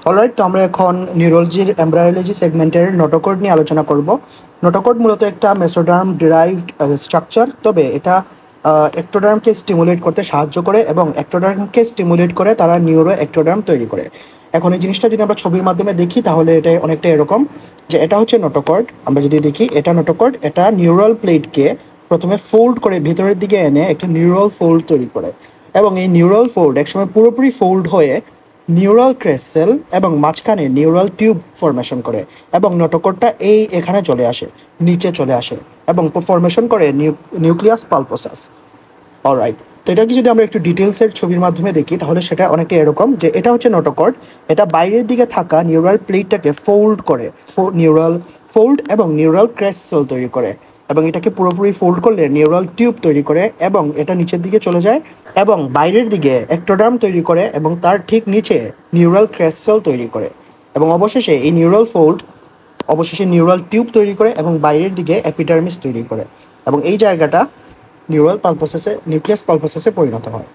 Alright, তো আমরা এখন নিউরোলজির এমব্রায়োলজি সেগমেন্টের নোটোকর্ড নিয়ে আলোচনা করব। নোটোকর্ড মূলত একটা মেসোডার্ম ডিরাইভড স্ট্রাকচার, তবে এটা একটোডার্মকে স্টিমুলেট করতে সাহায্য করে এবং একটোডার্মকে স্টিমুলেট করে তারা নিউরো একটোডার্ম তৈরি করে। এখন এই জিনিসটা যদি আমরা ছবির মাধ্যমে দেখি তাহলে এটা অনেকটা এরকম, যে এটা হচ্ছে নোটোকর্ড। আমরা যদি দেখি এটা নোটোকর্ড, এটা নিউরাল প্লেটকে প্রথমে ফোল্ড করে ভিতরের দিকে এনে একটা নিউরাল ফোল্ড তৈরি করে, এবং এই নিউরাল ফোল্ড একসময় পুরোপুরি ফোল্ড হয়ে নিউরাল ক্রেস্ট সেল এবং মাঝখানে নিউরাল টিউব ফরমেশন করে, এবং নোটোকর্ডটা এখানে চলে আসে, নিচে চলে আসে এবং ফরমেশন করে নিউক্লিয়াস পালপোসাস। অলরাইট, তো এটাকে যদি আমরা একটু ডিটেলসের ছবির মাধ্যমে দেখি তাহলে সেটা অনেকটা এরকম, যে এটা হচ্ছে নোটোকর্ড। এটা বাইরের দিকে থাকা নিউরাল প্লেটটাকে ফোল্ড করে, নিউরাল ফোল্ড এবং নিউরাল ক্রেস্ট সেল তৈরি করে, এবং এটাকে পুরোপুরি ফোল্ড করলে নিউরাল টিউব তৈরি করে এবং এটা নিচের দিকে চলে যায় এবং বাইরের দিকে একটোডার্ম তৈরি করে এবং তার ঠিক নিচে নিউরাল ক্রেস্ট সেল তৈরি করে, এবং অবশেষে এই নিউরাল ফোল্ড অবশেষে নিউরাল টিউব তৈরি করে এবং বাইরের দিকে এপিডার্মিস তৈরি করে, এবং এই জায়গাটা নিউরাল পালপোসাসে নিউক্লিয়াস পালপোসাসে পরিণত হয়।